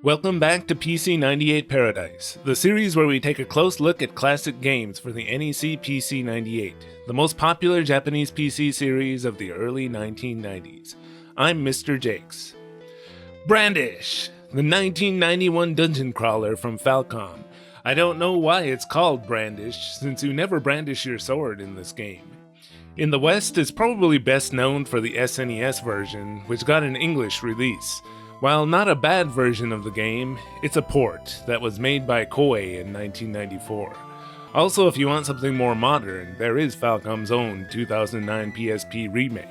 Welcome back to PC-98 Paradise, the series where we take a close look at classic games for the NEC PC-98, the most popular Japanese PC series of the early 1990s. I'm Mr. Jakes. Brandish, the 1991 dungeon crawler from Falcom. I don't know why it's called Brandish, since you never brandish your sword in this game. In the West, it's probably best known for the SNES version, which got an English release. While not a bad version of the game, it's a port that was made by Koei in 1994. Also, if you want something more modern, there is Falcom's own 2009 PSP remake.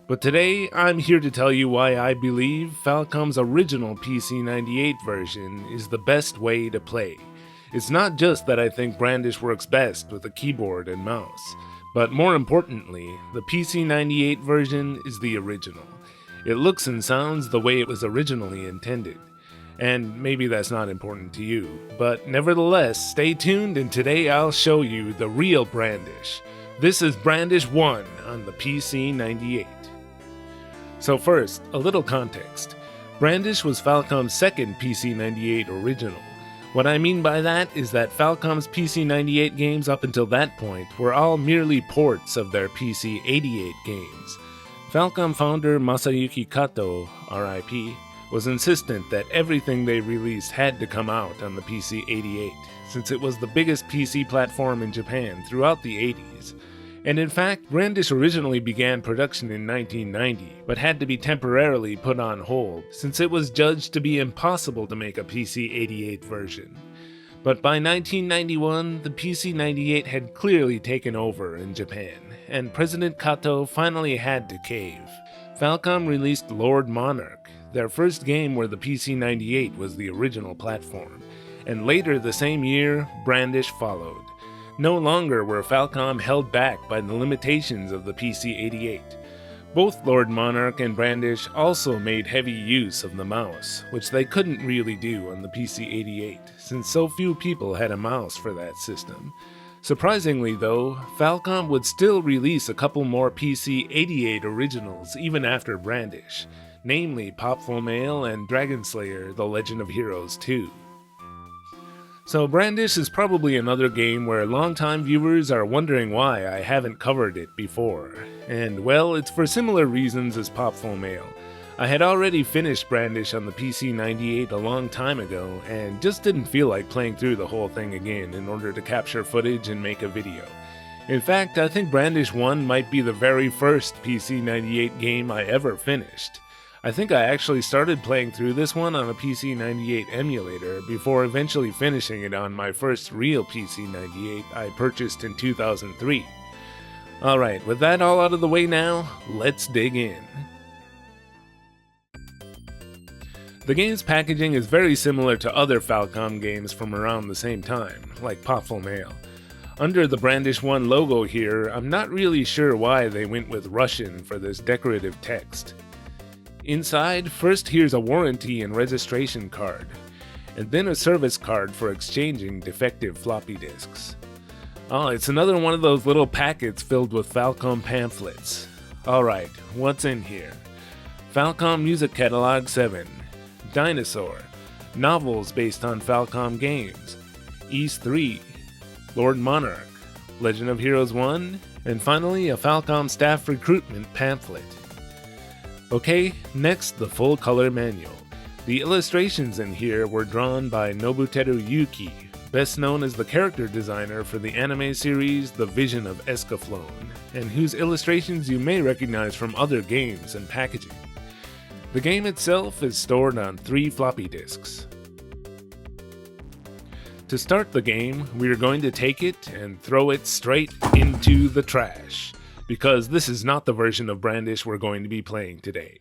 But today, I'm here to tell you why I believe Falcom's original PC-98 version is the best way to play. It's not just that I think Brandish works best with a keyboard and mouse, but more importantly, the PC-98 version is the original. It looks and sounds the way it was originally intended. And maybe that's not important to you, but nevertheless, stay tuned and today I'll show you the real Brandish. This is Brandish 1 on the PC-98. So first, a little context. Brandish was Falcom's second PC-98 original. What I mean by that is that Falcom's PC-98 games up until that point were all merely ports of their PC-88 games. Falcom founder Masayuki Kato, RIP, was insistent that everything they released had to come out on the PC-88, since it was the biggest PC platform in Japan throughout the 80s. And in fact, Brandish originally began production in 1990, but had to be temporarily put on hold, since it was judged to be impossible to make a PC-88 version. But by 1991, the PC-98 had clearly taken over in Japan, and President Kato finally had to cave. Falcom released Lord Monarch, their first game where the PC-98 was the original platform, and later the same year, Brandish followed. No longer were Falcom held back by the limitations of the PC-88. Both Lord Monarch and Brandish also made heavy use of the mouse, which they couldn't really do on the PC-88, since so few people had a mouse for that system. Surprisingly though, Falcom would still release a couple more PC-88 originals even after Brandish, namely Popful Mail and Dragon Slayer: The Legend of Heroes 2. So Brandish is probably another game where longtime viewers are wondering why I haven't covered it before. And well, it's for similar reasons as Popful Mail. I had already finished Brandish on the PC-98 a long time ago, and just didn't feel like playing through the whole thing again in order to capture footage and make a video. In fact, I think Brandish 1 might be the very first PC-98 game I ever finished. I think I actually started playing through this one on a PC-98 emulator before eventually finishing it on my first real PC-98 I purchased in 2003. Alright, with that all out of the way now, let's dig in. The game's packaging is very similar to other Falcom games from around the same time, like Popful Mail. Under the Brandish 1 logo here, I'm not really sure why they went with Russian for this decorative text. Inside, first here's a warranty and registration card, and then a service card for exchanging defective floppy disks. Oh, it's another one of those little packets filled with Falcom pamphlets. Alright, what's in here? Falcom Music Catalog 7, Dinosaur, novels based on Falcom games, Ys 3, Lord Monarch, Legend of Heroes 1, and finally a Falcom staff recruitment pamphlet. Okay, next the full color manual. The illustrations in here were drawn by Nobuteru Yuki, best known as the character designer for the anime series The Vision of Escaflowne, and whose illustrations you may recognize from other games and packaging. The game itself is stored on 3 floppy disks. To start the game, we are going to take it and throw it straight into the trash, because this is not the version of Brandish we're going to be playing today.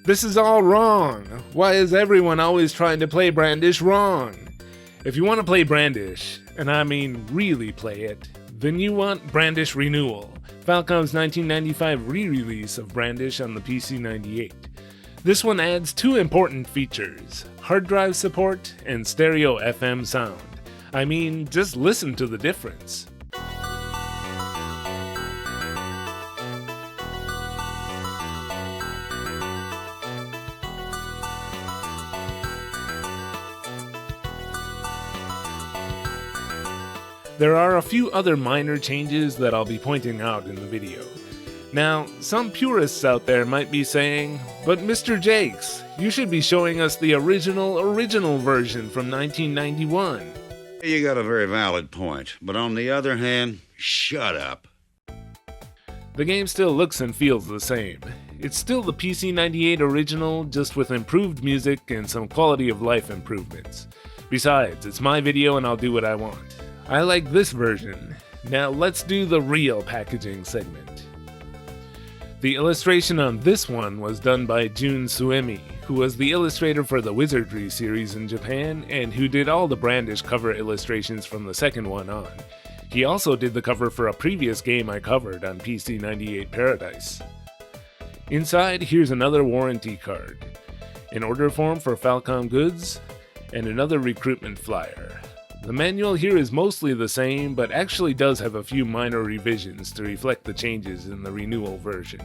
This is all wrong! Why is everyone always trying to play Brandish wrong? If you want to play Brandish, and I mean really play it, then you want Brandish Renewal, Falcom's 1995 re-release of Brandish on the PC-98. This one adds 2 important features, hard drive support and stereo FM sound. I mean, just listen to the difference. There are a few other minor changes that I'll be pointing out in the video. Now, some purists out there might be saying, but Mr. Jakes, you should be showing us the original version from 1991. You got a very valid point, but on the other hand, shut up. The game still looks and feels the same. It's still the PC-98 original, just with improved music and some quality of life improvements. Besides, it's my video and I'll do what I want. I like this version. Now let's do the real packaging segment. The illustration on this one was done by Jun Suemi, who was the illustrator for the Wizardry series in Japan and who did all the Brandish cover illustrations from the second one on. He also did the cover for a previous game I covered on PC-98 Paradise. Inside, here's another warranty card, an order form for Falcom goods, and another recruitment flyer. The manual here is mostly the same, but actually does have a few minor revisions to reflect the changes in the renewal version.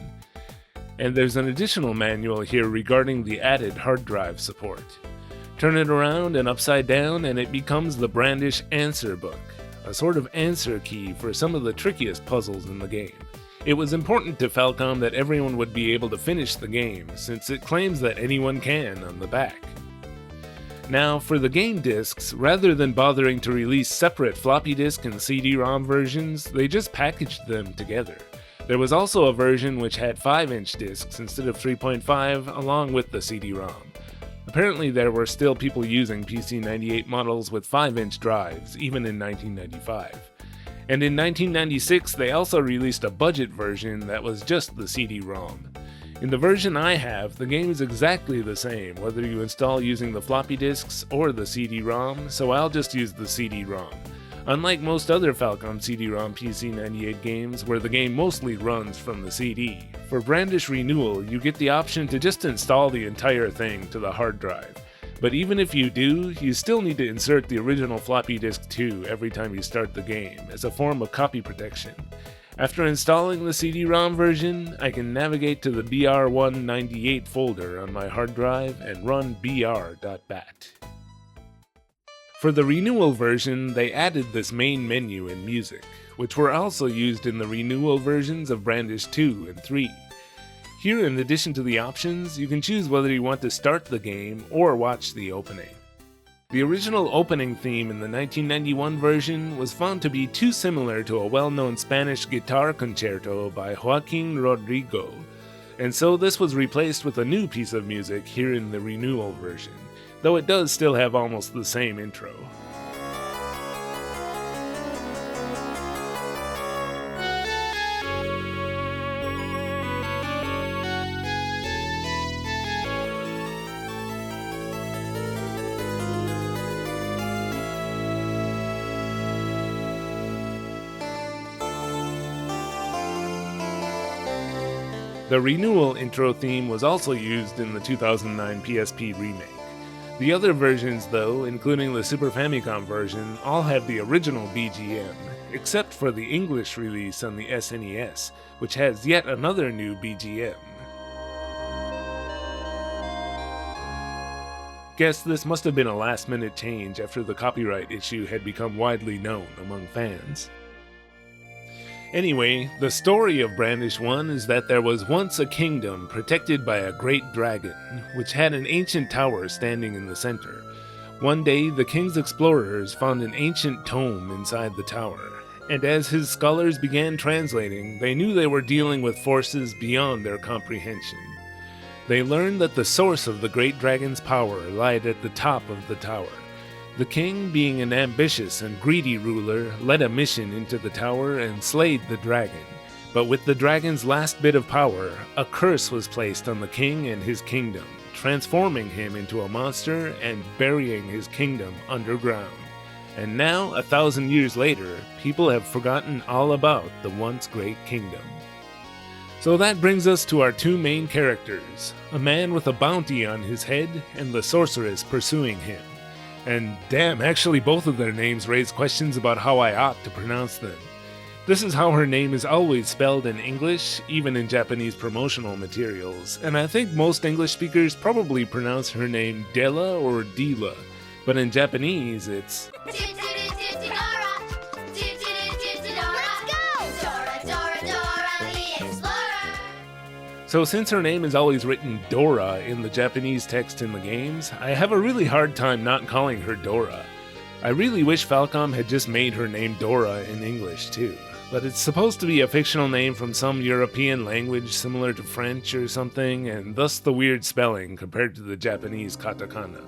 And there's an additional manual here regarding the added hard drive support. Turn it around and upside down and it becomes the Brandish answer book, a sort of answer key for some of the trickiest puzzles in the game. It was important to Falcom that everyone would be able to finish the game, since it claims that anyone can on the back. Now, for the game discs, rather than bothering to release separate floppy disk and CD-ROM versions, they just packaged them together. There was also a version which had 5-inch discs instead of 3.5, along with the CD-ROM. Apparently there were still people using PC-98 models with 5-inch drives, even in 1995. And in 1996, they also released a budget version that was just the CD-ROM. In the version I have, the game is exactly the same, whether you install using the floppy disks or the CD-ROM, so I'll just use the CD-ROM. Unlike most other Falcom CD-ROM PC-98 games, where the game mostly runs from the CD, for Brandish Renewal you get the option to just install the entire thing to the hard drive. But even if you do, you still need to insert the original floppy disk too every time you start the game, as a form of copy protection. After installing the CD-ROM version, I can navigate to the BR198 folder on my hard drive and run br.bat. For the renewal version, they added this main menu and music, which were also used in the renewal versions of Brandish 2 and 3. Here, in addition to the options, you can choose whether you want to start the game or watch the opening. The original opening theme in the 1991 version was found to be too similar to a well-known Spanish guitar concerto by Joaquin Rodrigo, and so this was replaced with a new piece of music here in the renewal version, though it does still have almost the same intro. The renewal intro theme was also used in the 2009 PSP remake. The other versions though, including the Super Famicom version, all have the original BGM, except for the English release on the SNES, which has yet another new BGM. Guess this must have been a last-minute change after the copyright issue had become widely known among fans. Anyway, the story of Brandish 1 is that there was once a kingdom protected by a great dragon, which had an ancient tower standing in the center. One day, the king's explorers found an ancient tome inside the tower, and as his scholars began translating, they knew they were dealing with forces beyond their comprehension. They learned that the source of the great dragon's power lied at the top of the tower. The king, being an ambitious and greedy ruler, led a mission into the tower and slayed the dragon. But with the dragon's last bit of power, a curse was placed on the king and his kingdom, transforming him into a monster and burying his kingdom underground. And now, 1,000 years later, people have forgotten all about the once great kingdom. So that brings us to our two main characters, a man with a bounty on his head and the sorceress pursuing him. And damn, actually both of their names raise questions about how I ought to pronounce them. This is how her name is always spelled in English, even in Japanese promotional materials, and I think most English speakers probably pronounce her name Della or Dila, but in Japanese it's... So since her name is always written Dora in the Japanese text in the games, I have a really hard time not calling her Dora. I really wish Falcom had just made her name Dora in English too, but it's supposed to be a fictional name from some European language similar to French or something, and thus the weird spelling compared to the Japanese katakana.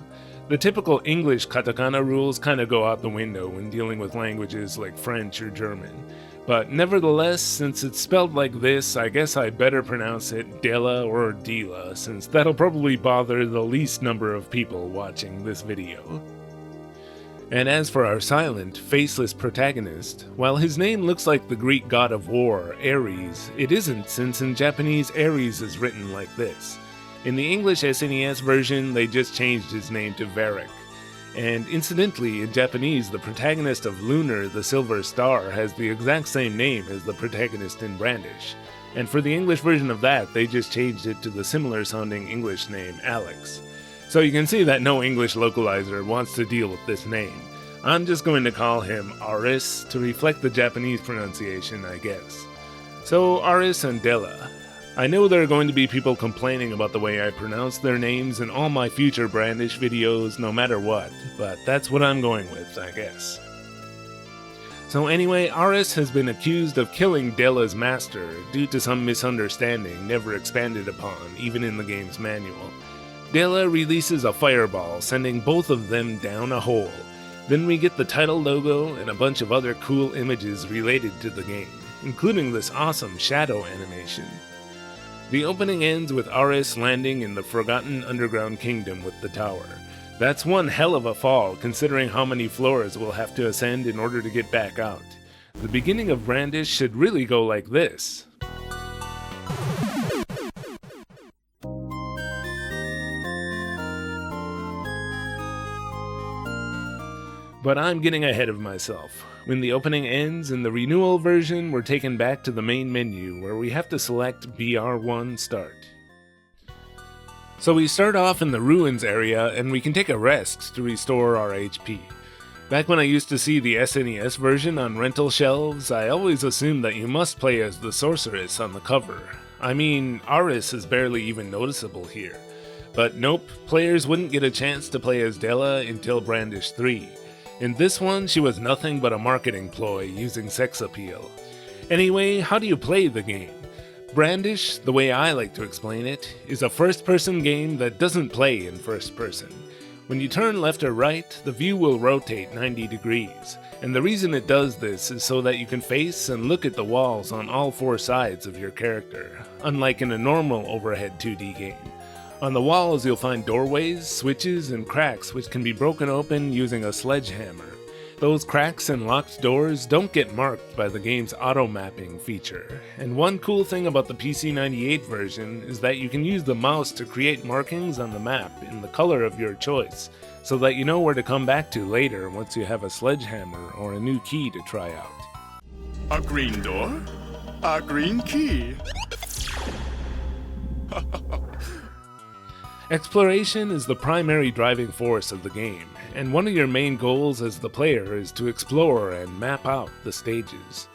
The typical English katakana rules kinda go out the window when dealing with languages like French or German. But nevertheless, since it's spelled like this, I guess I better pronounce it Dela or Dila, since that'll probably bother the least number of people watching this video. And as for our silent, faceless protagonist, while his name looks like the Greek god of war, Ares, it isn't, since in Japanese Ares is written like this. In the English SNES version, they just changed his name to Varric. And incidentally, in Japanese, the protagonist of Lunar, the Silver Star, has the exact same name as the protagonist in Brandish. And for the English version of that, they just changed it to the similar sounding English name, Alex. So you can see that no English localizer wants to deal with this name. I'm just going to call him Aris to reflect the Japanese pronunciation, I guess. So Aris and Dela. I know there are going to be people complaining about the way I pronounce their names in all my future Brandish videos, no matter what, but that's what I'm going with, I guess. So anyway, Aris has been accused of killing Dela's master due to some misunderstanding never expanded upon, even in the game's manual. Dela releases a fireball, sending both of them down a hole. Then we get the title logo and a bunch of other cool images related to the game, including this awesome shadow animation. The opening ends with Aris landing in the Forgotten Underground Kingdom with the tower. That's one hell of a fall, considering how many floors we'll have to ascend in order to get back out. The beginning of Brandish should really go like this. But I'm getting ahead of myself. When the opening ends, in the renewal version, we're taken back to the main menu, where we have to select BR1 Start. So we start off in the ruins area, and we can take a rest to restore our HP. Back when I used to see the SNES version on rental shelves, I always assumed that you must play as the sorceress on the cover. I mean, Aris is barely even noticeable here. But nope, players wouldn't get a chance to play as Dela until Brandish 3. In this one, she was nothing but a marketing ploy using sex appeal. Anyway, how do you play the game? Brandish, the way I like to explain it, is a first-person game that doesn't play in first person. When you turn left or right, the view will rotate 90 degrees, and the reason it does this is so that you can face and look at the walls on all four sides of your character, unlike in a normal overhead 2D game. On the walls you'll find doorways, switches, and cracks which can be broken open using a sledgehammer. Those cracks and locked doors don't get marked by the game's auto-mapping feature, and one cool thing about the PC-98 version is that you can use the mouse to create markings on the map in the color of your choice, so that you know where to come back to later once you have a sledgehammer or a new key to try out. A green door? A green key. Exploration is the primary driving force of the game, and one of your main goals as the player is to explore and map out the stages.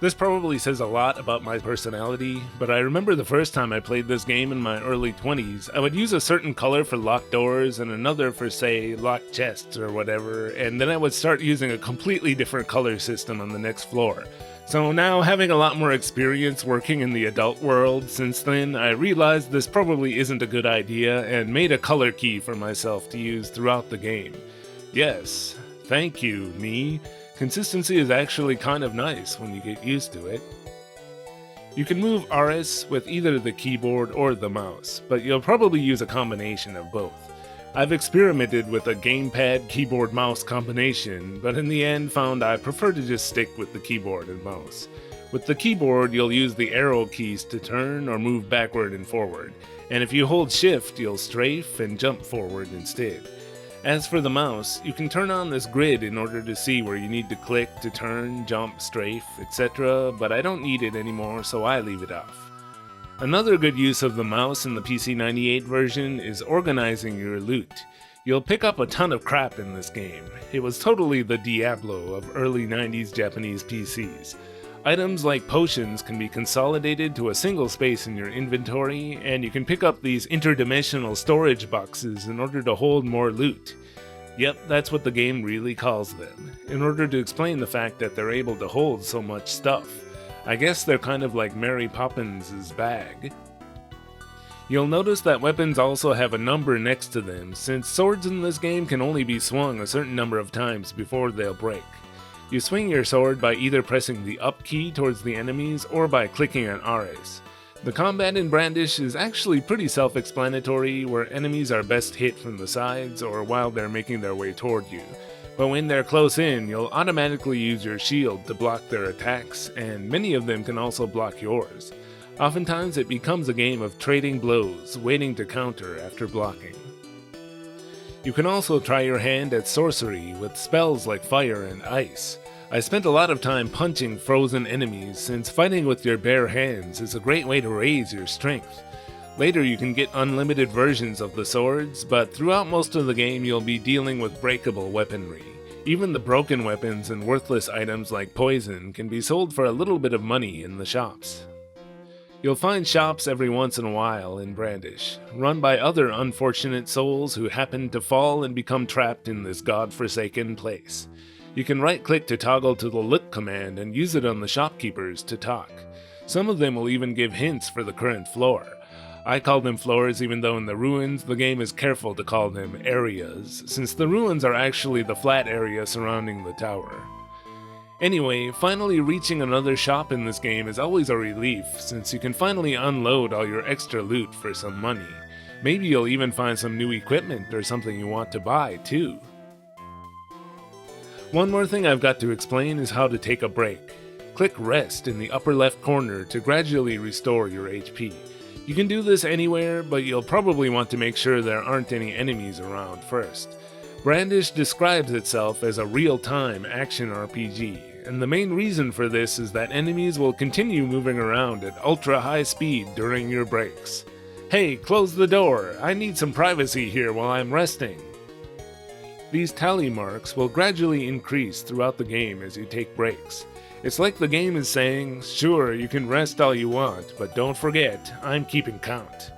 This probably says a lot about my personality, but I remember the first time I played this game in my early 20s, I would use a certain color for locked doors and another for, say, locked chests or whatever, and then I would start using a completely different color system on the next floor. So now, having a lot more experience working in the adult world since then, I realized this probably isn't a good idea and made a color key for myself to use throughout the game. Yes, thank you, me. Consistency is actually kind of nice when you get used to it. You can move Aris with either the keyboard or the mouse, but you'll probably use a combination of both. I've experimented with a gamepad keyboard mouse combination, but in the end found I prefer to just stick with the keyboard and mouse. With the keyboard, you'll use the arrow keys to turn or move backward and forward, and if you hold shift, you'll strafe and jump forward instead. As for the mouse, you can turn on this grid in order to see where you need to click to turn, jump, strafe, etc., but I don't need it anymore, so I leave it off. Another good use of the mouse in the PC-98 version is organizing your loot. You'll pick up a ton of crap in this game. It was totally the Diablo of early 90s Japanese PCs. Items like potions can be consolidated to a single space in your inventory, and you can pick up these interdimensional storage boxes in order to hold more loot. Yep, that's what the game really calls them, in order to explain the fact that they're able to hold so much stuff. I guess they're kind of like Mary Poppins' bag. You'll notice that weapons also have a number next to them, since swords in this game can only be swung a certain number of times before they'll break. You swing your sword by either pressing the up key towards the enemies or by clicking on RS. The combat in Brandish is actually pretty self-explanatory, where enemies are best hit from the sides or while they're making their way toward you. But when they're close in, you'll automatically use your shield to block their attacks, and many of them can also block yours. Oftentimes it becomes a game of trading blows, waiting to counter after blocking. You can also try your hand at sorcery with spells like fire and ice. I spent a lot of time punching frozen enemies, since fighting with your bare hands is a great way to raise your strength. Later you can get unlimited versions of the swords, but throughout most of the game you'll be dealing with breakable weaponry. Even the broken weapons and worthless items like poison can be sold for a little bit of money in the shops. You'll find shops every once in a while in Brandish, run by other unfortunate souls who happen to fall and become trapped in this godforsaken place. You can right-click to toggle to the look command and use it on the shopkeepers to talk. Some of them will even give hints for the current floor. I call them floors even though in the ruins the game is careful to call them areas, since the ruins are actually the flat area surrounding the tower. Anyway, finally reaching another shop in this game is always a relief, since you can finally unload all your extra loot for some money. Maybe you'll even find some new equipment or something you want to buy, too. One more thing I've got to explain is how to take a break. Click rest in the upper left corner to gradually restore your HP. You can do this anywhere, but you'll probably want to make sure there aren't any enemies around first. Brandish describes itself as a real-time action RPG, and the main reason for this is that enemies will continue moving around at ultra-high speed during your breaks. Hey, close the door! I need some privacy here while I'm resting! These tally marks will gradually increase throughout the game as you take breaks. It's like the game is saying, sure, you can rest all you want, but don't forget, I'm keeping count.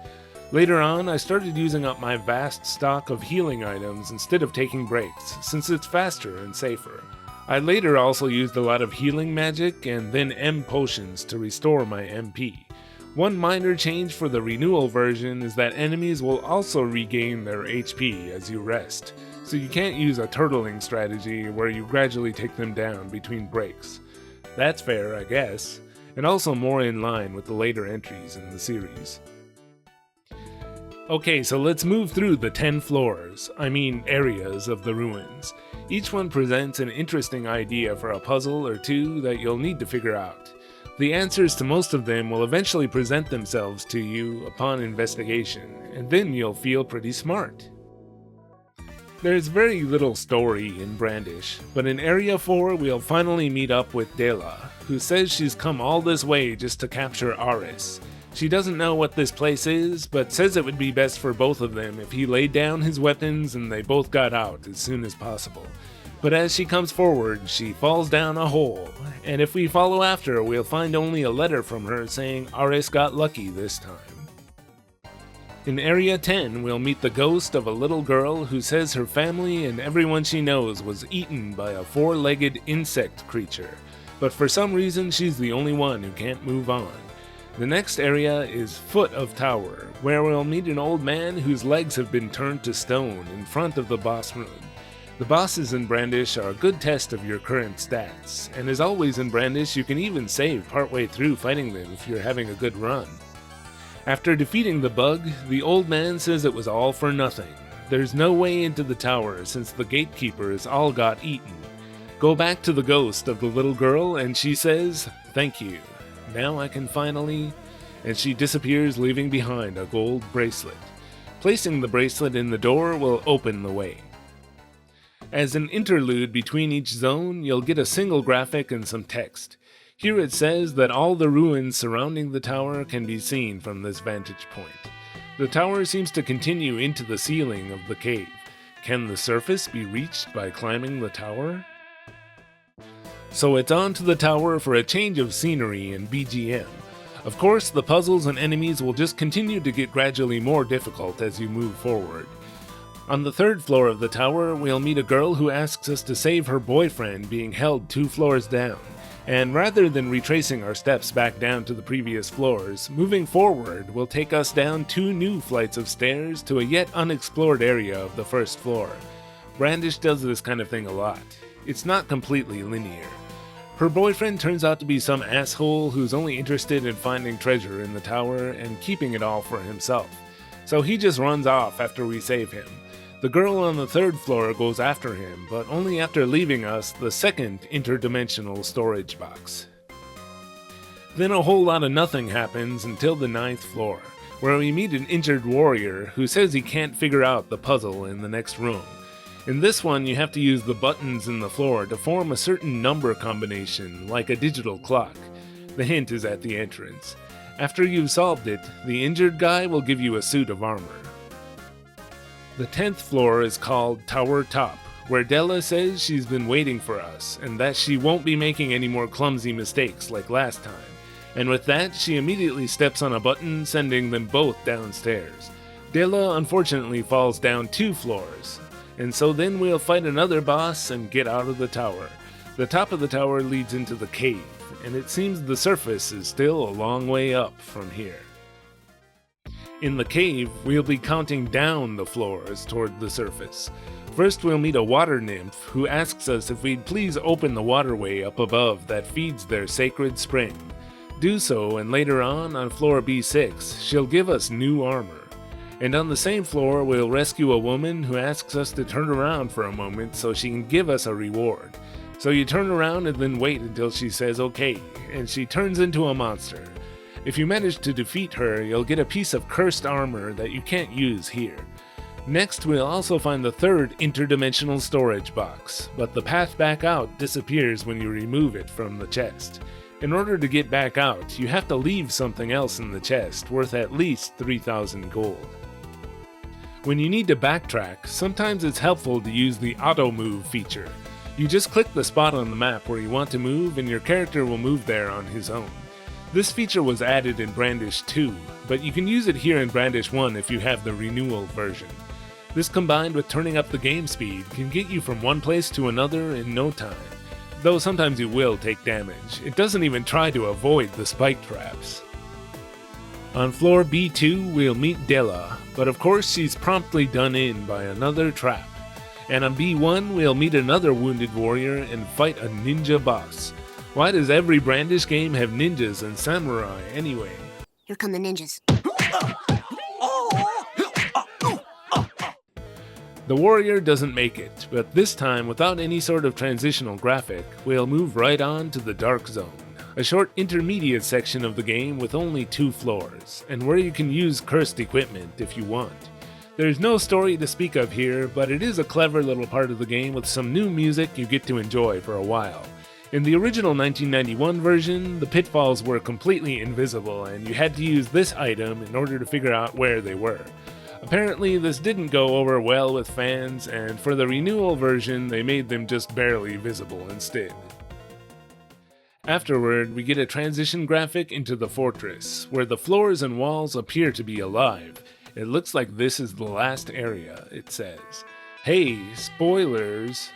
Later on, I started using up my vast stock of healing items instead of taking breaks, since it's faster and safer. I later also used a lot of healing magic and then M potions to restore my MP. One minor change for the renewal version is that enemies will also regain their HP as you rest, so you can't use a turtling strategy where you gradually take them down between breaks. That's fair, I guess, and also more in line with the later entries in the series. Okay, so let's move through the 10 floors, areas of the ruins. Each one presents an interesting idea for a puzzle or two that you'll need to figure out. The answers to most of them will eventually present themselves to you upon investigation, and then you'll feel pretty smart. There's very little story in Brandish, but in Area 4 we'll finally meet up with Dela, who says she's come all this way just to capture Aris. She doesn't know what this place is, but says it would be best for both of them if he laid down his weapons and they both got out as soon as possible. But as she comes forward, she falls down a hole, and if we follow after, we'll find only a letter from her saying Aris got lucky this time. In Area 10, we'll meet the ghost of a little girl who says her family and everyone she knows was eaten by a four-legged insect creature, but for some reason she's the only one who can't move on. The next area is Foot of Tower, where we'll meet an old man whose legs have been turned to stone in front of the boss room. The bosses in Brandish are a good test of your current stats, and as always in Brandish, you can even save partway through fighting them if you're having a good run. After defeating the bug, the old man says it was all for nothing. There's no way into the tower since the gatekeepers all got eaten. Go back to the ghost of the little girl and she says, "Thank you. Now I can finally..." and she disappears, leaving behind a gold bracelet. Placing the bracelet in the door will open the way. As an interlude between each zone, you'll get a single graphic and some text. Here it says that all the ruins surrounding the tower can be seen from this vantage point. The tower seems to continue into the ceiling of the cave. Can the surface be reached by climbing the tower? So it's on to the tower for a change of scenery and BGM. Of course, the puzzles and enemies will just continue to get gradually more difficult as you move forward. On the 3rd floor of the tower, we'll meet a girl who asks us to save her boyfriend being held 2 floors down. And rather than retracing our steps back down to the previous floors, moving forward will take us down 2 new flights of stairs to a yet unexplored area of the 1st floor. Brandish does this kind of thing a lot. It's not completely linear. Her boyfriend turns out to be some asshole who's only interested in finding treasure in the tower and keeping it all for himself. So he just runs off after we save him. The girl on the 3rd floor goes after him, but only after leaving us the 2nd interdimensional storage box. Then a whole lot of nothing happens until the 9th floor, where we meet an injured warrior who says he can't figure out the puzzle in the next room. In this one, you have to use the buttons in the floor to form a certain number combination, like a digital clock. The hint is at the entrance. After you've solved it, the injured guy will give you a suit of armor. The 10th floor is called Tower Top, where Della says she's been waiting for us, and that she won't be making any more clumsy mistakes like last time. And with that, she immediately steps on a button, sending them both downstairs. Della unfortunately falls down 2 floors. And so then we'll fight another boss and get out of the tower. The top of the tower leads into the cave, and it seems the surface is still a long way up from here. In the cave, we'll be counting down the floors toward the surface. First we'll meet a water nymph who asks us if we'd please open the waterway up above that feeds their sacred spring. Do so, and later on floor B6, she'll give us new armor. And on the same floor, we'll rescue a woman who asks us to turn around for a moment so she can give us a reward. So you turn around and then wait until she says okay, and she turns into a monster. If you manage to defeat her, you'll get a piece of cursed armor that you can't use here. Next, we'll also find the 3rd interdimensional storage box, but the path back out disappears when you remove it from the chest. In order to get back out, you have to leave something else in the chest worth at least 3,000 gold. When you need to backtrack, sometimes it's helpful to use the auto move feature. You just click the spot on the map where you want to move and your character will move there on his own. This feature was added in Brandish 2, but you can use it here in Brandish 1 if you have the renewal version. This combined with turning up the game speed can get you from one place to another in no time. Though sometimes you will take damage. It doesn't even try to avoid the spike traps. On floor B2, we'll meet Della, but of course she's promptly done in by another trap. And on B1, we'll meet another wounded warrior and fight a ninja boss. Why does every Brandish game have ninjas and samurai anyway? Here come the ninjas. The warrior doesn't make it, but this time without any sort of transitional graphic, we'll move right on to the Dark Zone. A short intermediate section of the game with only 2 floors, and where you can use cursed equipment if you want. There's no story to speak of here, but it is a clever little part of the game with some new music you get to enjoy for a while. In the original 1991 version, the pitfalls were completely invisible and you had to use this item in order to figure out where they were. Apparently this didn't go over well with fans, and for the renewal version they made them just barely visible instead. Afterward, we get a transition graphic into the fortress, where the floors and walls appear to be alive. It looks like this is the last area, it says. Hey, spoilers!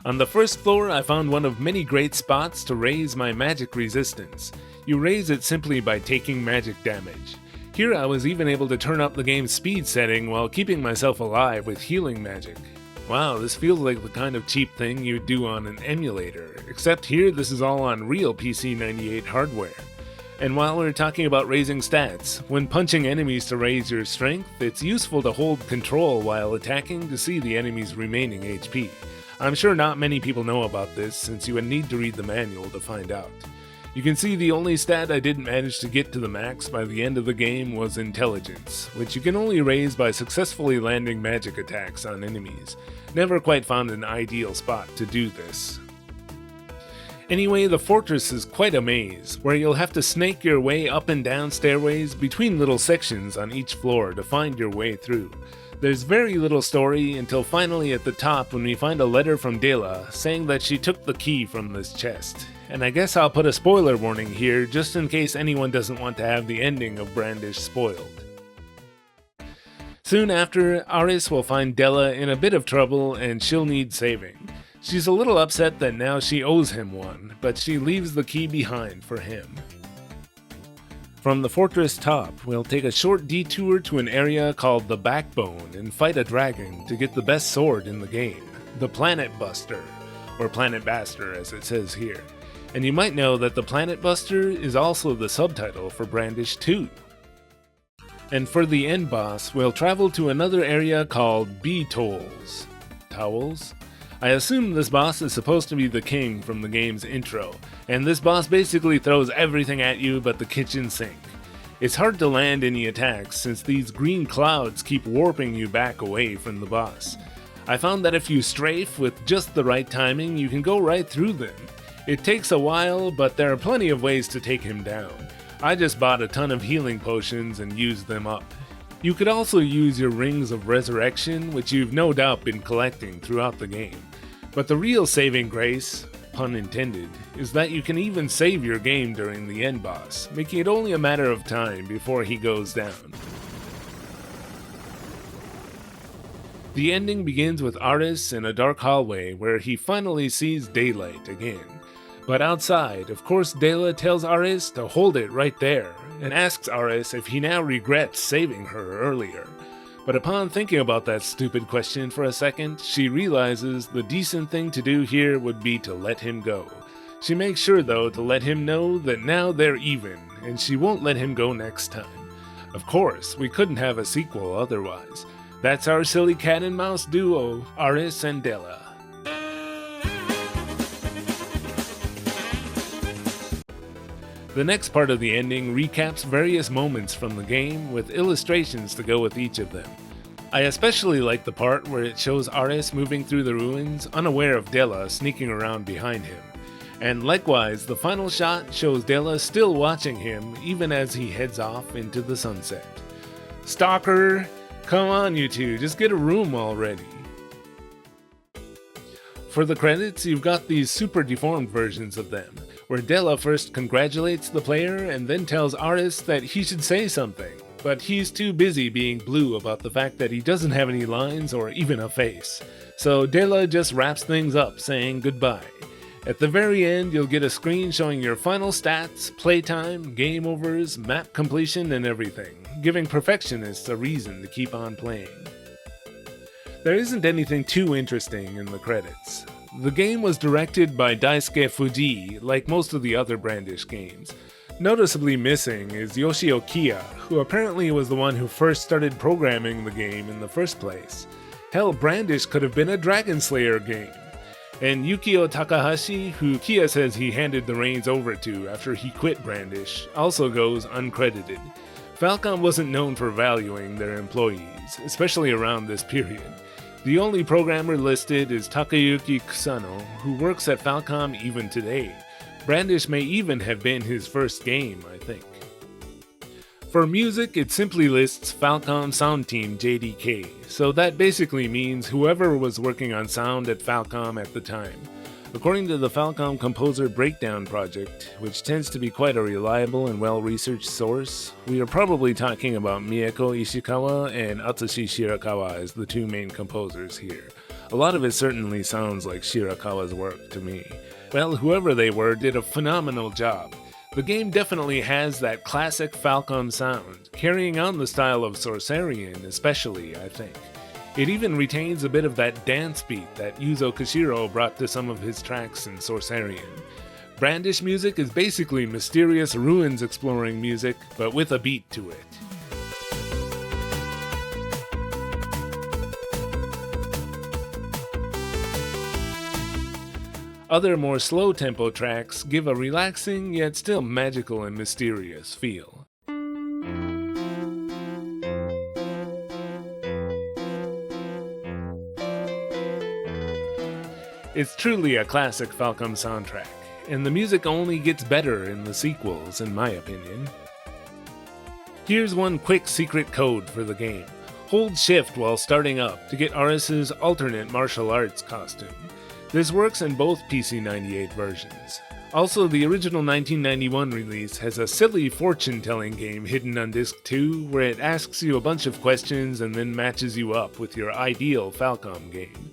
On the 1st floor, I found one of many great spots to raise my magic resistance. You raise it simply by taking magic damage. Here I was even able to turn up the game's speed setting while keeping myself alive with healing magic. Wow, this feels like the kind of cheap thing you'd do on an emulator, except here this is all on real PC-98 hardware. And while we're talking about raising stats, when punching enemies to raise your strength, it's useful to hold control while attacking to see the enemy's remaining HP. I'm sure not many people know about this, since you would need to read the manual to find out. You can see the only stat I didn't manage to get to the max by the end of the game was intelligence, which you can only raise by successfully landing magic attacks on enemies. Never quite found an ideal spot to do this. Anyway, the fortress is quite a maze, where you'll have to snake your way up and down stairways between little sections on each floor to find your way through. There's very little story until finally at the top when we find a letter from Dela saying that she took the key from this chest. And I guess I'll put a spoiler warning here just in case anyone doesn't want to have the ending of Brandish spoiled. Soon after, Aris will find Dela in a bit of trouble and she'll need saving. She's a little upset that now she owes him one, but she leaves the key behind for him. From the fortress top, we'll take a short detour to an area called the Backbone and fight a dragon to get the best sword in the game, the Planet Buster, or Planet Baster as it says here. And you might know that the Planet Buster is also the subtitle for Brandish 2. And for the end boss, we'll travel to another area called B-Tolls. Towels? I assume this boss is supposed to be the king from the game's intro, and this boss basically throws everything at you but the kitchen sink. It's hard to land any attacks since these green clouds keep warping you back away from the boss. I found that if you strafe with just the right timing, you can go right through them. It takes a while, but there are plenty of ways to take him down. I just bought a ton of healing potions and used them up. You could also use your Rings of Resurrection, which you've no doubt been collecting throughout the game. But the real saving grace, pun intended, is that you can even save your game during the end boss, making it only a matter of time before he goes down. The ending begins with Aris in a dark hallway where he finally sees daylight again. But outside, of course, Dela tells Aris to hold it right there, and asks Aris if he now regrets saving her earlier. But upon thinking about that stupid question for a second, she realizes the decent thing to do here would be to let him go. She makes sure, though, to let him know that now they're even, and she won't let him go next time. Of course, we couldn't have a sequel otherwise. That's our silly cat and mouse duo, Aris and Dela. The next part of the ending recaps various moments from the game with illustrations to go with each of them. I especially like the part where it shows Aris moving through the ruins, unaware of Dela sneaking around behind him. And likewise, the final shot shows Dela still watching him even as he heads off into the sunset. Stalker! Come on you two, just get a room already. For the credits, you've got these super deformed versions of them, where Dela first congratulates the player and then tells Aris that he should say something, but he's too busy being blue about the fact that he doesn't have any lines or even a face. So Dela just wraps things up saying goodbye. At the very end, you'll get a screen showing your final stats, playtime, game overs, map completion, and everything, giving perfectionists a reason to keep on playing. There isn't anything too interesting in the credits. The game was directed by Daisuke Fuji, like most of the other Brandish games. Noticeably missing is Yoshio Kiya, who apparently was the one who first started programming the game in the first place. Hell, Brandish could have been a Dragon Slayer game. And Yukio Takahashi, who Kiya says he handed the reins over to after he quit Brandish, also goes uncredited. Falcom wasn't known for valuing their employees, especially around this period. The only programmer listed is Takayuki Kusano, who works at Falcom even today. Brandish may even have been his first game, I think. For music, it simply lists Falcom Sound Team JDK, so that basically means whoever was working on sound at Falcom at the time. According to the Falcom Composer Breakdown Project, which tends to be quite a reliable and well-researched source, we are probably talking about Mieko Ishikawa and Atsushi Shirakawa as the two main composers here. A lot of it certainly sounds like Shirakawa's work to me. Well, whoever they were did a phenomenal job. The game definitely has that classic Falcom sound, carrying on the style of Sorcerian especially, I think. It even retains a bit of that dance beat that Yuzo Koshiro brought to some of his tracks in Sorcerian. Brandish music is basically mysterious ruins exploring music, but with a beat to it. Other more slow-tempo tracks give a relaxing yet still magical and mysterious feel. It's truly a classic Falcom soundtrack, and the music only gets better in the sequels, in my opinion. Here's one quick secret code for the game. Hold shift while starting up to get Aris's alternate martial arts costume. This works in both PC-98 versions. Also, the original 1991 release has a silly fortune-telling game hidden on disc 2 where it asks you a bunch of questions and then matches you up with your ideal Falcom game.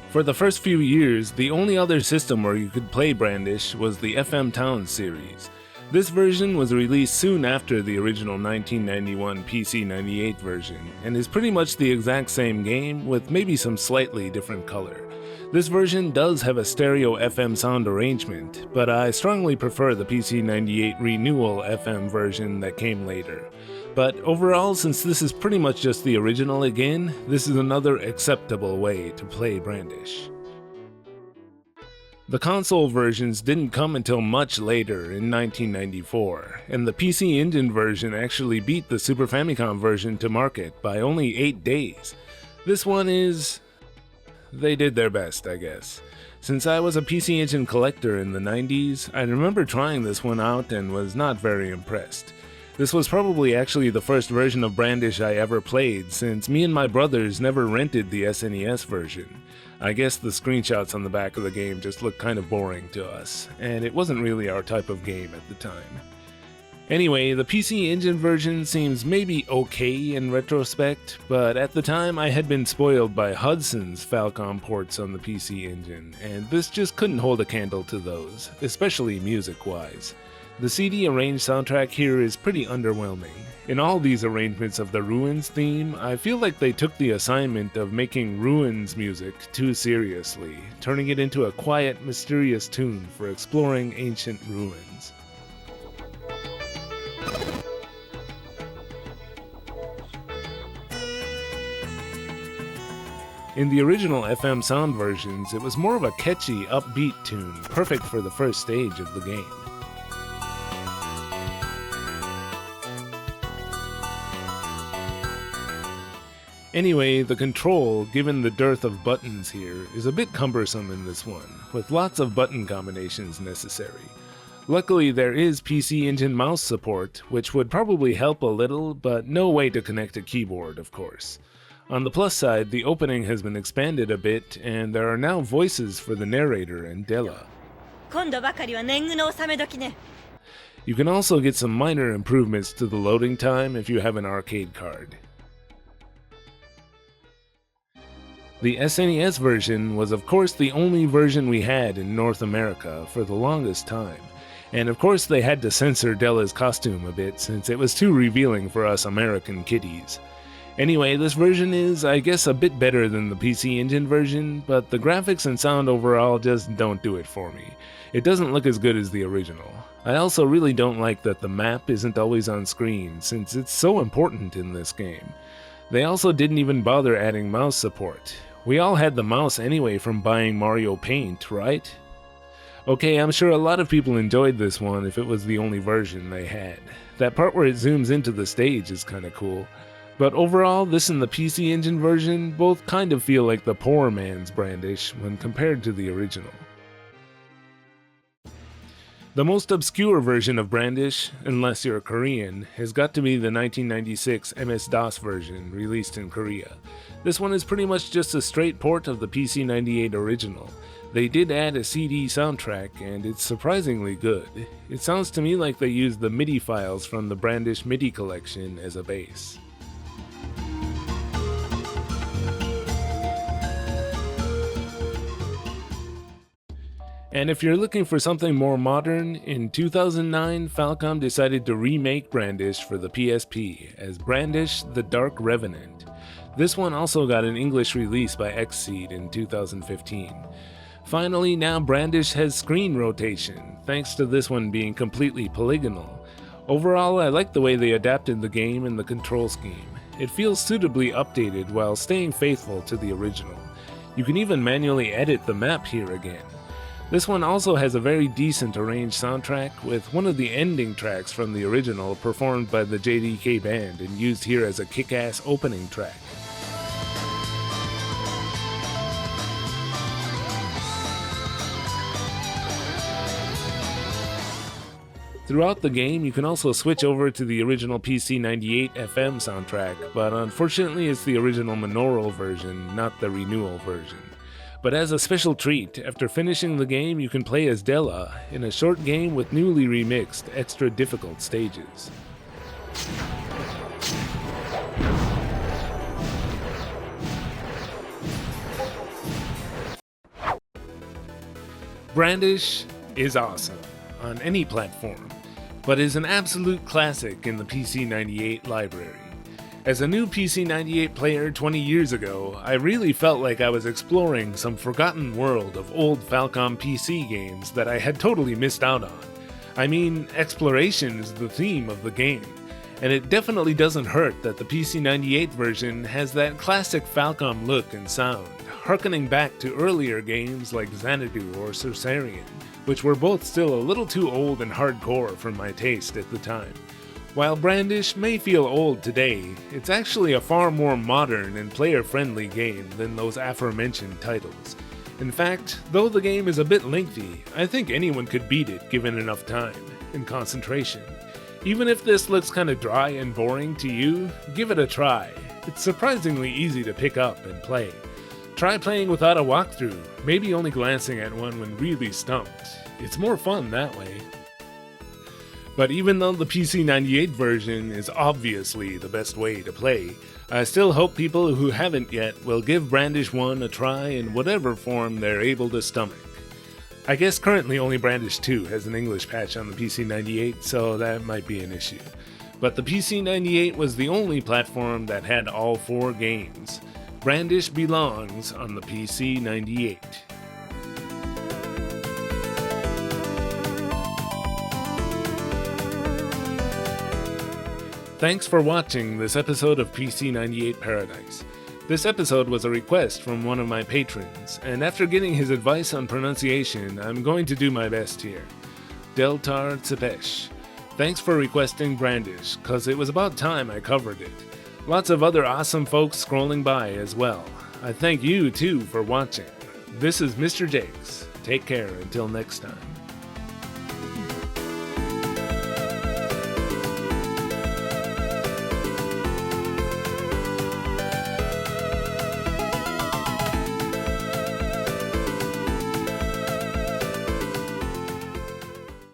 For the first few years, the only other system where you could play Brandish was the FM Towns series. This version was released soon after the original 1991 PC-98 version, and is pretty much the exact same game with maybe some slightly different color. This version does have a stereo FM sound arrangement, but I strongly prefer the PC-98 renewal FM version that came later. But overall, since this is pretty much just the original again, this is another acceptable way to play Brandish. The console versions didn't come until much later in 1994, and the PC Engine version actually beat the Super Famicom version to market by only 8 days. This one is... they did their best, I guess. Since I was a PC Engine collector in the 90s, I remember trying this one out and was not very impressed. This was probably actually the first version of Brandish I ever played, since me and my brothers never rented the SNES version. I guess the screenshots on the back of the game just looked kind of boring to us, and it wasn't really our type of game at the time. Anyway, the PC Engine version seems maybe okay in retrospect, but at the time I had been spoiled by Hudson's Falcom ports on the PC Engine, and this just couldn't hold a candle to those, especially music-wise. The CD arranged soundtrack here is pretty underwhelming. In all these arrangements of the Ruins theme, I feel like they took the assignment of making Ruins music too seriously, turning it into a quiet, mysterious tune for exploring ancient ruins. In the original FM sound versions, it was more of a catchy, upbeat tune, perfect for the first stage of the game. Anyway, the control, given the dearth of buttons here, is a bit cumbersome in this one, with lots of button combinations necessary. Luckily, there is PC Engine mouse support, which would probably help a little, but no way to connect a keyboard, of course. On the plus side, the opening has been expanded a bit, and there are now voices for the narrator and Della. You can also get some minor improvements to the loading time if you have an arcade card. The SNES version was of course the only version we had in North America for the longest time, and of course they had to censor Della's costume a bit since it was too revealing for us American kiddies. Anyway, this version is, I guess, a bit better than the PC Engine version, but the graphics and sound overall just don't do it for me. It doesn't look as good as the original. I also really don't like that the map isn't always on screen, since it's so important in this game. They also didn't even bother adding mouse support. We all had the mouse anyway from buying Mario Paint, right? Okay, I'm sure a lot of people enjoyed this one if it was the only version they had. That part where it zooms into the stage is kinda cool. But overall, this and the PC Engine version both kind of feel like the poor man's Brandish when compared to the original. The most obscure version of Brandish, unless you're Korean, has got to be the 1996 MS-DOS version released in Korea. This one is pretty much just a straight port of the PC-98 original. They did add a CD soundtrack, and it's surprisingly good. It sounds to me like they used the MIDI files from the Brandish MIDI collection as a base. And if you're looking for something more modern, in 2009, Falcom decided to remake Brandish for the PSP as Brandish: The Dark Revenant. This one also got an English release by Xseed in 2015. Finally, now Brandish has screen rotation, thanks to this one being completely polygonal. Overall, I like the way they adapted the game and the control scheme. It feels suitably updated while staying faithful to the original. You can even manually edit the map here again. This one also has a very decent arranged soundtrack, with one of the ending tracks from the original performed by the JDK band and used here as a kick-ass opening track. Throughout the game, you can also switch over to the original PC-98 FM soundtrack, but unfortunately it's the original monaural version, not the renewal version. But as a special treat, after finishing the game, you can play as Della in a short game with newly remixed, extra difficult stages. Brandish is awesome on any platform, but is an absolute classic in the PC-98 library. As a new PC-98 player 20 years ago, I really felt like I was exploring some forgotten world of old Falcom PC games that I had totally missed out on. I mean, exploration is the theme of the game, and it definitely doesn't hurt that the PC-98 version has that classic Falcom look and sound, harkening back to earlier games like Xanadu or Cercarian, which were both still a little too old and hardcore for my taste at the time. While Brandish may feel old today, it's actually a far more modern and player-friendly game than those aforementioned titles. In fact, though the game is a bit lengthy, I think anyone could beat it given enough time and concentration. Even if this looks kinda dry and boring to you, give it a try. It's surprisingly easy to pick up and play. Try playing without a walkthrough, maybe only glancing at one when really stumped. It's more fun that way. But even though the PC-98 version is obviously the best way to play, I still hope people who haven't yet will give Brandish 1 a try in whatever form they're able to stomach. I guess currently only Brandish 2 has an English patch on the PC-98, so that might be an issue. But the PC-98 was the only platform that had all 4 games. Brandish belongs on the PC-98. Thanks for watching this episode of PC-98 Paradise. This episode was a request from one of my patrons, and after getting his advice on pronunciation, I'm going to do my best here. Deltar Tsepesh. Thanks for requesting Brandish, cause it was about time I covered it. Lots of other awesome folks scrolling by as well. I thank you too for watching. This is Mr. Jakes. Take care until next time.